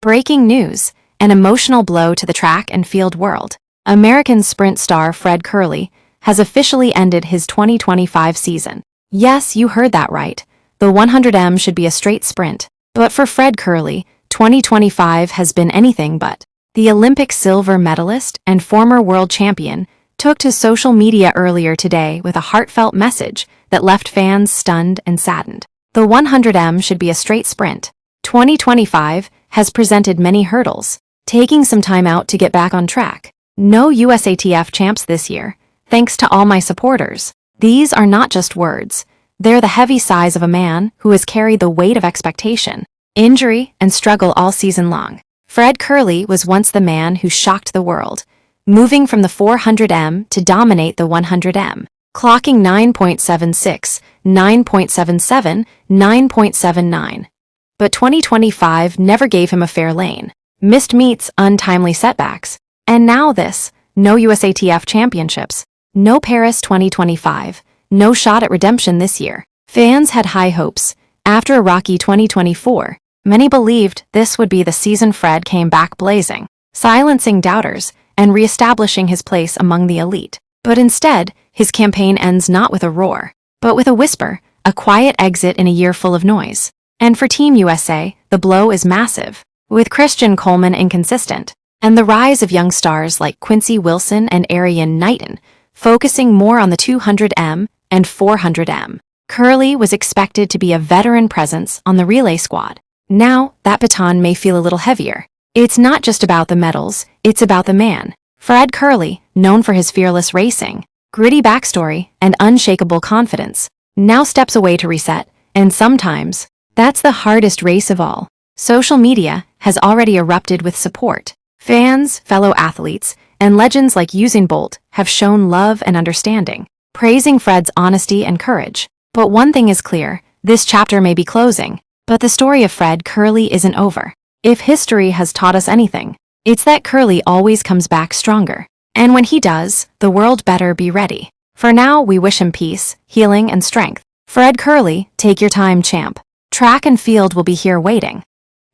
Breaking news, an emotional blow to the track and field world. American sprint star Fred Kerley has officially ended his 2025 season. Yes, you heard that right. The 100m should be a straight sprint. But for Fred Kerley, 2025 has been anything but. The Olympic silver medalist and former world champion took to social media earlier today with a heartfelt message that left fans stunned and saddened. The 100m should be a straight sprint. 2025 has presented many hurdles, taking some time out to get back on track. No USATF champs this year, thanks to all my supporters. These are not just words. They're the heavy sighs of a man who has carried the weight of expectation, injury, and struggle all season long. Fred Kerley was once the man who shocked the world, moving from the 400m to dominate the 100m, clocking 9.76, 9.77, 9.79. But 2025 never gave him a fair lane. Missed meets, untimely setbacks. And now this, no USATF championships, no Paris 2025, no shot at redemption this year. Fans had high hopes. After a rocky 2024, many believed this would be the season Fred came back blazing, silencing doubters and re-establishing his place among the elite. But instead, his campaign ends not with a roar, but with a whisper, a quiet exit in a year full of noise. And for Team USA, the blow is massive, with Christian Coleman inconsistent, and the rise of young stars like Quincy Wilson and Arian Knighton, focusing more on the 200m and 400m. Kerley was expected to be a veteran presence on the relay squad. Now, that baton may feel a little heavier. It's not just about the medals, it's about the man. Fred Kerley, known for his fearless racing, gritty backstory, and unshakable confidence, now steps away to reset, and sometimes, that's the hardest race of all. Social media has already erupted with support. Fans, fellow athletes, and legends like Usain Bolt have shown love and understanding, praising Fred's honesty and courage. But one thing is clear, this chapter may be closing, but the story of Fred Kerley isn't over. If history has taught us anything, it's that Kerley always comes back stronger. And when he does, the world better be ready. For now, we wish him peace, healing, and strength. Fred Kerley, take your time, champ. Track and field will be here waiting.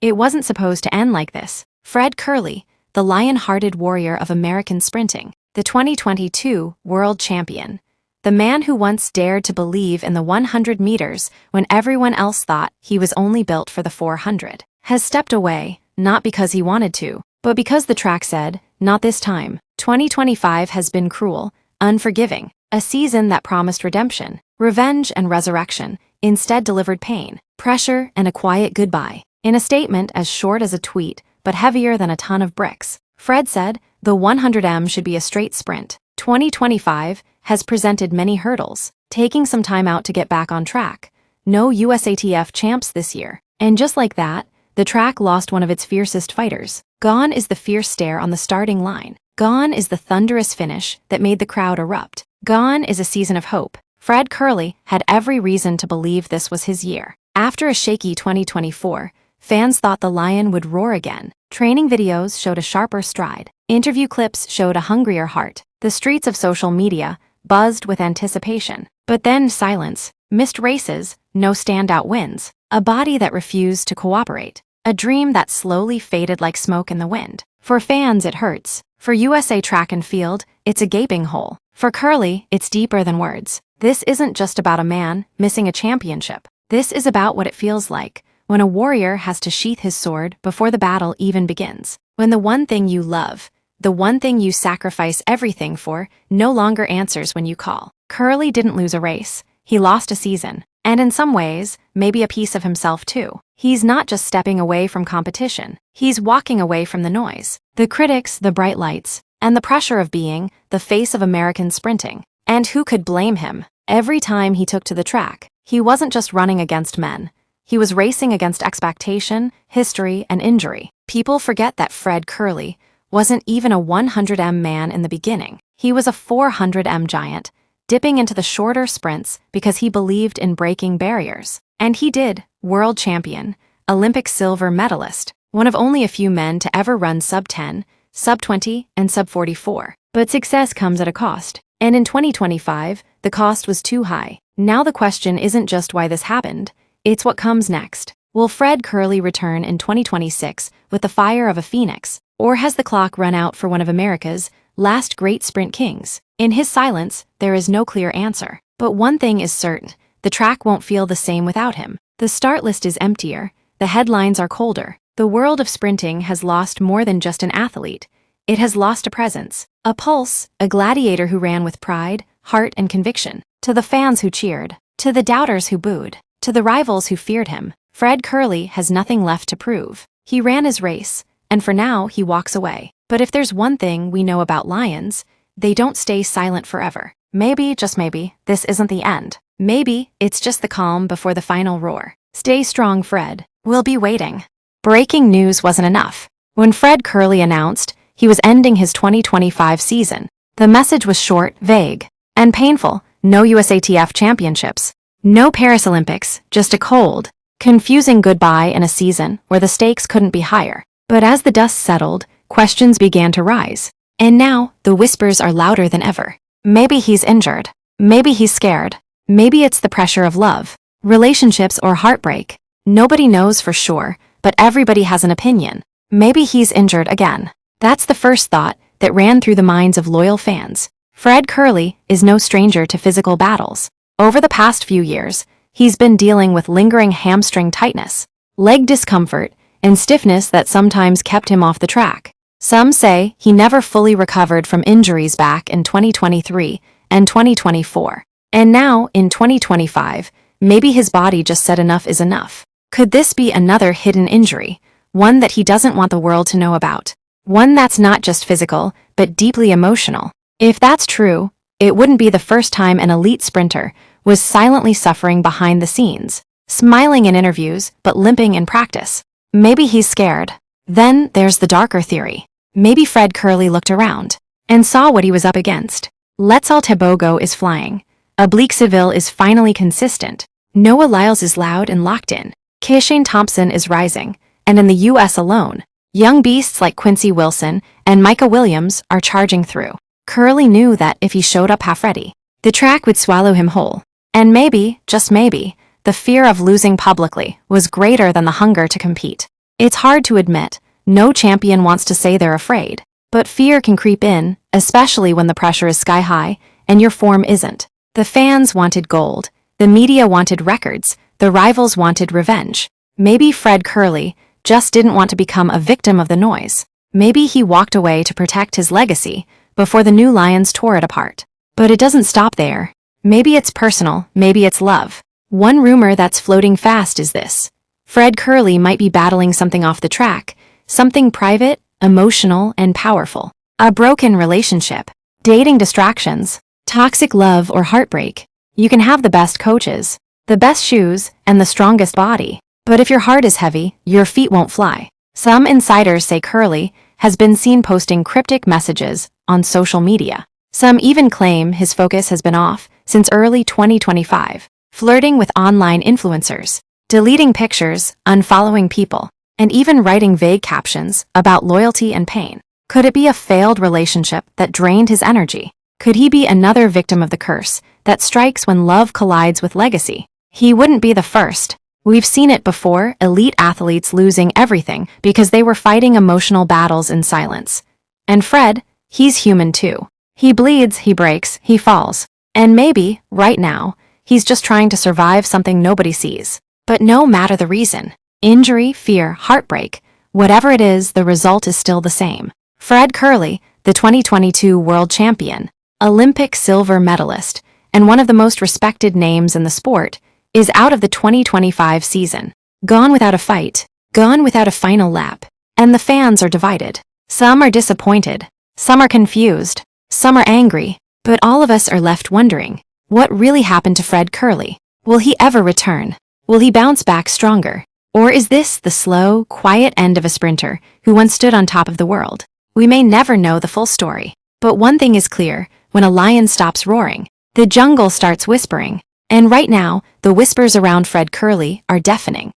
It wasn't supposed to end like this. Fred Kerley, the lion-hearted warrior of American sprinting, the 2022 world champion, the man who once dared to believe in the 100 meters when everyone else thought he was only built for the 400, has stepped away, not because he wanted to, but because the track said, not this time. 2025 has been cruel, unforgiving, a season that promised redemption, revenge, and resurrection, instead delivered pain, pressure, and a quiet goodbye. In a statement as short as a tweet, but heavier than a ton of bricks, Fred said, the 100m should be a straight sprint. 2025 has presented many hurdles, taking some time out to get back on track. No USATF champs this year. And just like that, the track lost one of its fiercest fighters. Gone is the fierce stare on the starting line. Gone is the thunderous finish that made the crowd erupt. Gone is a season of hope. Fred Kerley had every reason to believe this was his year. After a shaky 2024, fans thought the lion would roar again. Training videos showed a sharper stride. Interview clips showed a hungrier heart. The streets of social media buzzed with anticipation. But then silence, missed races, no standout wins, a body that refused to cooperate, a dream that slowly faded like smoke in the wind. For fans, it hurts. For USA track and field, it's a gaping hole. For Kerley, it's deeper than words. This isn't just about a man missing a championship. This is about what it feels like when a warrior has to sheath his sword before the battle even begins. When the one thing you love, the one thing you sacrifice everything for, no longer answers when you call. Kerley didn't lose a race. He lost a season. And in some ways, maybe a piece of himself too. He's not just stepping away from competition. He's walking away from the noise, the critics, the bright lights, and the pressure of being the face of American sprinting. And who could blame him? Every time he took to the track, he wasn't just running against men. He was racing against expectation, history, and injury. People forget that Fred Kerley wasn't even a 100m man in the beginning. He was a 400m giant, dipping into the shorter sprints because he believed in breaking barriers. And he did. World champion, Olympic silver medalist, one of only a few men to ever run sub-10, sub-20, and sub-44. But success comes at a cost. And in 2025, the cost was too high. Now the question isn't just why this happened, it's what comes next. Will Fred Kerley return in 2026 with the fire of a phoenix, or has the clock run out for one of America's last great sprint kings? In his silence, there is no clear answer. But one thing is certain, the track won't feel the same without him. The start list is emptier, the headlines are colder. The world of sprinting has lost more than just an athlete. It has lost a presence, a pulse, a gladiator who ran with pride, heart, and conviction. To the fans who cheered, to the doubters who booed, to the rivals who feared him, Fred Kerley has nothing left to prove. He ran his race, and for now he walks away. But if there's one thing we know about lions, they don't stay silent forever. Maybe, just maybe, this isn't the end. Maybe it's just the calm before the final roar. Stay strong, Fred. We'll be waiting. Breaking news wasn't enough. When Fred Kerley announced he was ending his 2025 season, the message was short, vague, and painful. No USATF championships. No Paris Olympics, just a cold, confusing goodbye in a season where the stakes couldn't be higher. But as the dust settled, questions began to rise. And now, the whispers are louder than ever. Maybe he's injured. Maybe he's scared. Maybe it's the pressure of love, relationships, or heartbreak. Nobody knows for sure, but everybody has an opinion. Maybe he's injured again. That's the first thought that ran through the minds of loyal fans. Fred Kerley is no stranger to physical battles. Over the past few years, he's been dealing with lingering hamstring tightness, leg discomfort, and stiffness that sometimes kept him off the track. Some say he never fully recovered from injuries back in 2023 and 2024. And now, in 2025, maybe his body just said enough is enough. Could this be another hidden injury, one that he doesn't want the world to know about? One that's not just physical, but deeply emotional? If that's true, it wouldn't be the first time an elite sprinter was silently suffering behind the scenes, smiling in interviews but limping in practice. Maybe he's scared. Then there's the darker theory. Maybe Fred Kerley looked around and saw what he was up against. Let's Tebogo is flying. Oblique Seville is finally consistent. Noah Lyles is loud and locked in. Keishane Thompson is rising. And in the US alone, young beasts like Quincy Wilson and Micah Williams are charging through. Kerley knew that if he showed up half ready, the track would swallow him whole. And maybe, just maybe, the fear of losing publicly was greater than the hunger to compete. It's hard to admit, no champion wants to say they're afraid. But fear can creep in, especially when the pressure is sky high and your form isn't. The fans wanted gold, the media wanted records, the rivals wanted revenge. Maybe Fred Kerley just didn't want to become a victim of the noise. Maybe he walked away to protect his legacy before the new Lions tore it apart. But it doesn't stop there. Maybe it's personal, maybe it's love. One rumor that's floating fast is this: Fred Kerley might be battling something off the track, something private, emotional, and powerful. A broken relationship, dating distractions, toxic love, or heartbreak. You can have the best coaches, the best shoes, and the strongest body. But if your heart is heavy, your feet won't fly. Some insiders say Kerley has been seen posting cryptic messages on social media. Some even claim his focus has been off since early 2025, flirting with online influencers, deleting pictures, unfollowing people, and even writing vague captions about loyalty and pain. Could it be a failed relationship that drained his energy? Could he be another victim of the curse that strikes when love collides with legacy? He wouldn't be the first. We've seen it before, elite athletes losing everything because they were fighting emotional battles in silence. And Fred, he's human too. He bleeds, he breaks, he falls. And maybe, right now, he's just trying to survive something nobody sees. But no matter the reason, injury, fear, heartbreak, whatever it is, the result is still the same. Fred Kerley, the 2022 world champion, Olympic silver medalist, and one of the most respected names in the sport, is out of the 2025 season. Gone without a fight, gone without a final lap. And the fans are divided. Some are disappointed, some are confused, some are angry, but all of us are left wondering, what really happened to Fred Kerley? Will he ever return? Will he bounce back stronger? Or is this the slow, quiet end of a sprinter who once stood on top of the world? We may never know the full story. But one thing is clear: when a lion stops roaring, the jungle starts whispering. And right now, the whispers around Fred Kerley are deafening.